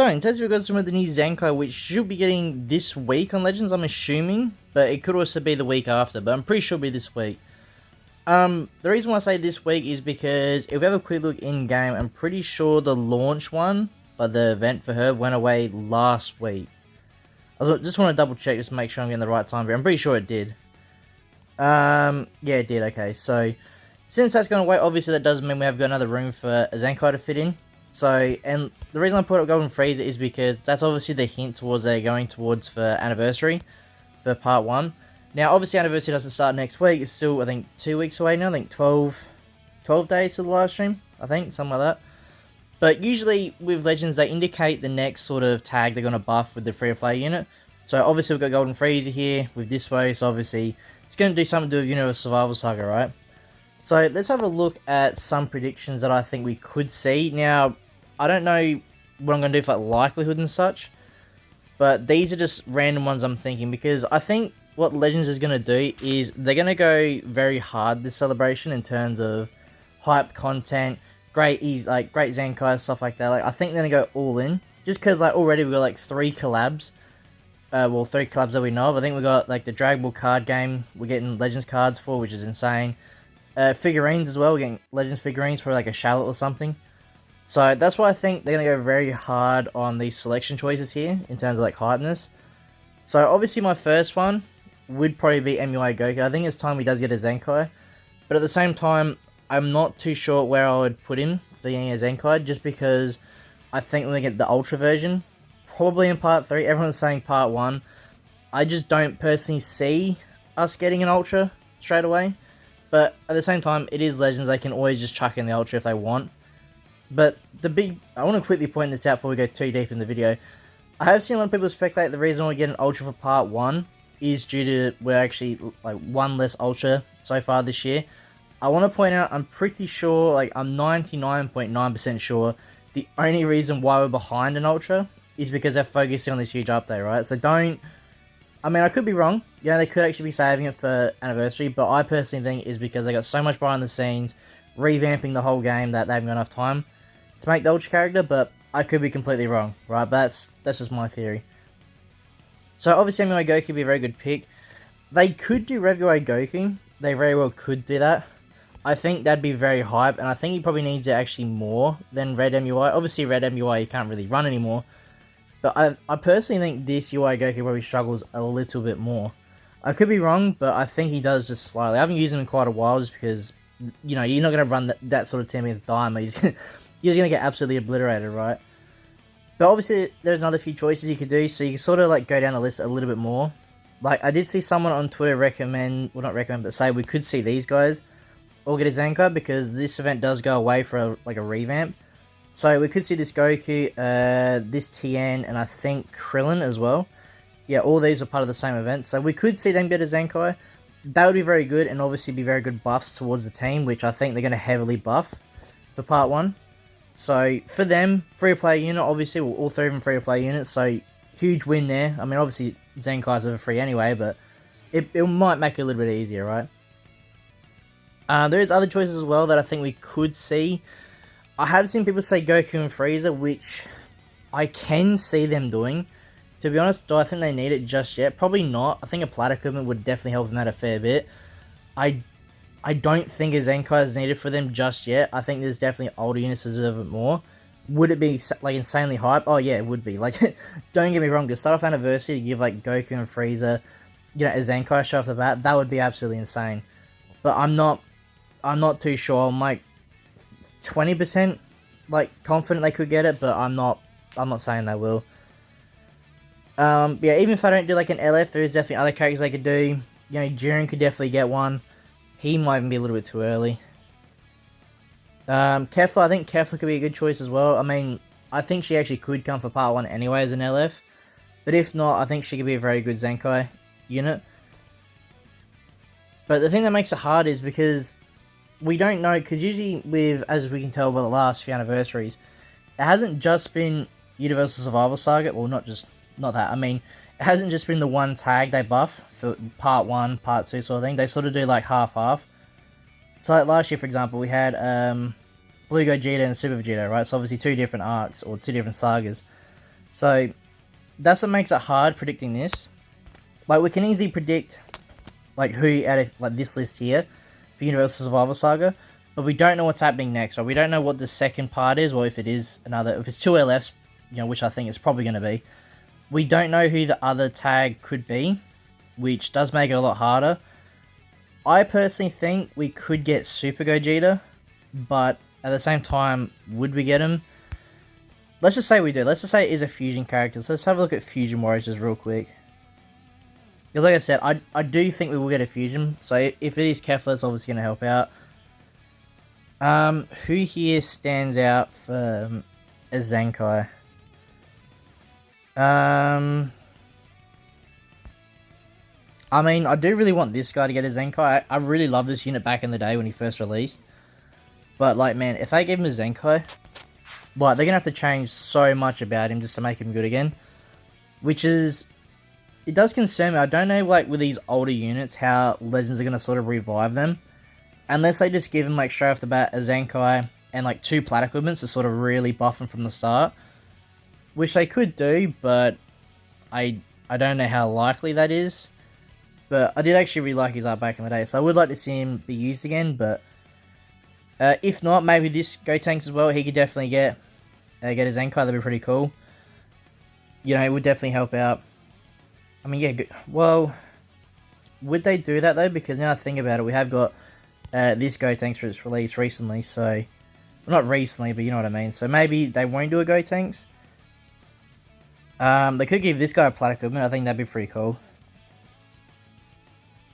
So, in terms of regards to some of the new ZENKAI, which should be getting this week on Legends, I'm assuming, but it could also be the week after, but I'm pretty sure it'll be this week. The reason why I say this week is because if we have a quick look in-game, I'm pretty sure the launch one, but the event for her, went away last week. Just want to double check, just to make sure I'm getting the right time, but I'm pretty sure it did. Yeah, it did, okay, so, since that's gone away, obviously that does mean we have got another room for a ZENKAI to fit in. So, and the reason I put up Golden Freezer is because that's obviously the hint towards they're going towards for anniversary for part 1. Now, obviously anniversary doesn't start next week, it's still, I think, 2 weeks away now, I think 12 days to the live stream, I think, something like that. But usually with Legends, they indicate the next sort of tag they're going to buff with the free-to-play unit. So obviously we've got Golden Freezer here with this way, so obviously it's going to do something to do with Universe Survival Saga, right? So let's have a look at some predictions that I think we could see. Now, I don't know what I'm going to do for likelihood and such, but these are just random ones I'm thinking, because I think what Legends is going to do is they're going to go very hard this celebration in terms of hype content, great ZENKAI, stuff like that. Like, I think they're going to go all in, just because like already we've got like 3 collabs. Well, 3 collabs that we know of. I think we got like the Dragon Ball card game we're getting Legends cards for, which is insane. Figurines as well, we're getting Legends figurines for like a Charlotte or something. So that's why I think they're going to go very hard on these selection choices here, in terms of like hypeness. So obviously my first one would probably be MUI Goku. I think it's time he does get a ZENKAI. But at the same time, I'm not too sure where I would put him for getting a ZENKAI, just because I think when we get the Ultra version, probably in part 3, everyone's saying part 1. I just don't personally see us getting an Ultra straight away. But at the same time, it is Legends, they can always just chuck in the Ultra if they want. But I want to quickly point this out before we go too deep in the video. I have seen a lot of people speculate the reason we get an Ultra for part 1 is due to we're actually like one less Ultra so far this year. I want to point out, I'm pretty sure, like I'm 99.9% sure, the only reason why we're behind an Ultra is because they're focusing on this huge update, right? So I mean, I could be wrong. You know, they could actually be saving it for anniversary, but I personally think it's because they got so much behind the scenes, revamping the whole game, that they haven't got enough time to make the Ultra character, but I could be completely wrong, right? But that's just my theory. So obviously MUI Goku would be a very good pick. They could do MUI Goku. They very well could do that. I think that'd be very hype, and I think he probably needs it actually more than Red MUI. Obviously Red MUI you can't really run anymore. But I personally think this UI Goku probably struggles a little bit more. I could be wrong, but I think he does just slightly. I haven't used him in quite a while just because, you know, you're not going to run that sort of team against Daima. You're going to get absolutely obliterated, right? But obviously, there's another few choices you could do, so you can sort of like go down the list a little bit more. Like, I did see someone on Twitter not recommend, but say we could see these guys all get a ZENKAI, because this event does go away for a revamp. So we could see this Goku, this Tien, and I think Krillin as well. Yeah, all these are part of the same event. So we could see them get a ZENKAI. That would be very good, and obviously be very good buffs towards the team, which I think they're going to heavily buff for part 1. So for them, free-to-play unit, obviously, well, all 3 of them free-to-play units, so huge win there. I mean, obviously, ZENKAI's are free anyway, but it might make it a little bit easier, right? There is other choices as well that I think we could see. I have seen people say Goku and Frieza, which I can see them doing. To be honest, do I think they need it just yet? Probably not. I think a Plat equipment would definitely help them out a fair bit. I don't think a ZENKAI is needed for them just yet. I think there's definitely older units that deserve it more. Would it be like insanely hype? Oh yeah, it would be. Like, don't get me wrong, to start off anniversary, to give like Goku and Frieza, you know, a ZENKAI straight off the bat, that would be absolutely insane. But I'm not too sure. I'm like 20% like confident they could get it, but I'm not saying they will. Yeah, even if I don't do like an LF, there is definitely other characters they could do. You know, Jiren could definitely get one. He might even be a little bit too early. Kefla, I think Kefla could be a good choice as well. I mean, I think she actually could come for part 1 anyway as an LF. But if not, I think she could be a very good ZENKAI unit. But the thing that makes it hard is because we don't know, because usually with, as we can tell by the last few anniversaries, it hasn't just been Universal Survival Saga, well not that, I mean, it hasn't just been the one tag they buff for part 1, part 2 sort of thing, they sort of do like half-half. So like last year, for example, we had Blue Gogeta and Super Vegeta, right? So obviously 2 different arcs, or 2 different sagas. So that's what makes it hard predicting this. Like, we can easily predict like who out of like this list here for Universal Survival Saga, but we don't know what's happening next, right? We don't know what the second part is, or if it is another, if it's 2 LFs, you know, which I think it's probably going to be. We don't know who the other tag could be, which does make it a lot harder. I personally think we could get Super Gogeta, but at the same time, would we get him? Let's just say we do. Let's just say it is a fusion character. So let's have a look at Fusion Warriors just real quick. Because like I said, I do think we will get a fusion. So if it is Kefla, it's obviously going to help out. Who here stands out for a ZENKAI? I mean, I do really want this guy to get a ZENKAI. I really loved this unit back in the day when he first released. But, like, man, if they gave him a ZENKAI, like, they're going to have to change so much about him just to make him good again. Which is, it does concern me. I don't know, like, with these older units, how Legends are going to sort of revive them. Unless they just give him, like, straight off the bat, a ZENKAI and, like, 2 plat equipments to sort of really buff him from the start. Which they could do, but I don't know how likely that is. But I did actually really like his art back in the day, so I would like to see him be used again, but if not, maybe this Gotenks as well, he could definitely get a ZENKAI, that'd be pretty cool. You know, it would definitely help out. I mean, yeah, well, would they do that though? Because now I think about it, we have got this Gotenks for its release recently, so, well, not recently, but you know what I mean. So maybe they won't do a Gotenks. They could give this guy a plat equipment, I think that'd be pretty cool.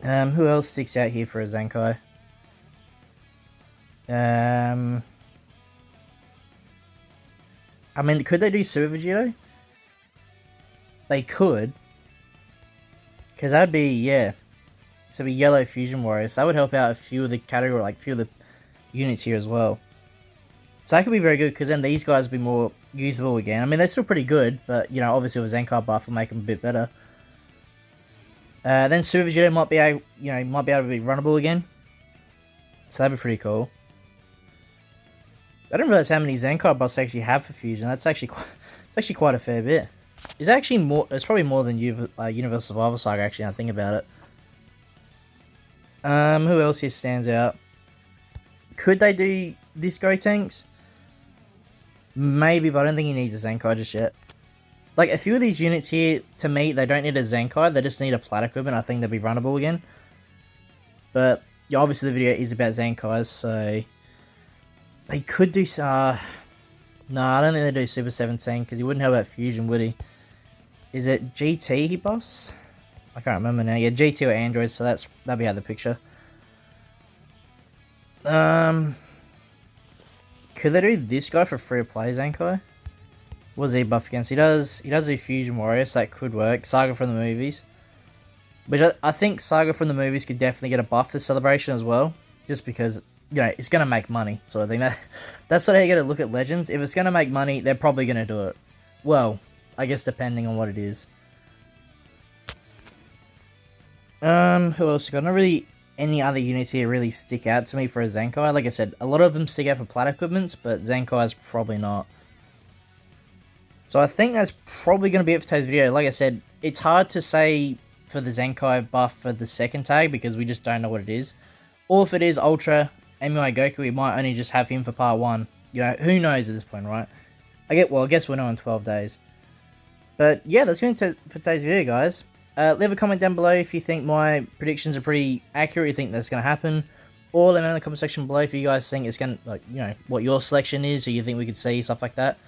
Who else sticks out here for a ZENKAI? I mean, could they do Super Vegito? They could. Because that'd be, yeah. So it'd be Yellow Fusion Warriors. So that would help out a few of the category, like a few of the units here as well. So that could be very good, because then these guys would be more usable again. I mean, they're still pretty good, but, you know, obviously with a ZENKAI buff will make them a bit better. Then Super Vegeta might be able, to be runnable again. So that'd be pretty cool. I didn't realize how many ZENKAI buffs they actually have for fusion. That's actually quite a fair bit. It's actually more. It's probably more than Universal Survival Saga. Actually, now I think about it. Who else here stands out? Could they do this Gotenks? Maybe, but I don't think he needs a ZENKAI just yet. Like, a few of these units here, to me, they don't need a ZENKAI, they just need a plat equipment. I think they'll be runnable again. But, yeah, obviously the video is about ZENKAIs, so... They could do... no, I don't think they do Super 17, because he wouldn't have that fusion, would he? Is it GT he buffs? I can't remember now. Yeah, GT or Android, so that'll be out of the picture. Could they do this guy for free to play ZENKAI? What does he buff against? He does a Fusion Warrior, so that could work. Saga from the movies. Which I think Saga from the movies could definitely get a buff for Celebration as well. Just because, you know, it's going to make money, sort of thing. That's sort of how you got to look at Legends. If it's going to make money, they're probably going to do it. Well, I guess depending on what it is. Who else we got? Not really any other units here really stick out to me for a ZENKAI. Like I said, a lot of them stick out for plat equipments, but ZENKAI's probably not. So I think that's probably going to be it for today's video. Like I said, it's hard to say for the ZENKAI buff for the second tag because we just don't know what it is. Or if it is Ultra MUI Goku, we might only just have him for part 1. You know, who knows at this point, right? I guess we'll know in 12 days. But yeah, that's going to for today's video, guys. Leave a comment down below if you think my predictions are pretty accurate, you think that's going to happen. Or let me know in the comment section below if you guys think it's going to, like, you know, what your selection is, or you think we could see, stuff like that.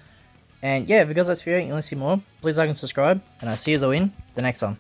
And yeah, if you guys like this video and you want to see more, please like and subscribe, and I'll see you all in the next one.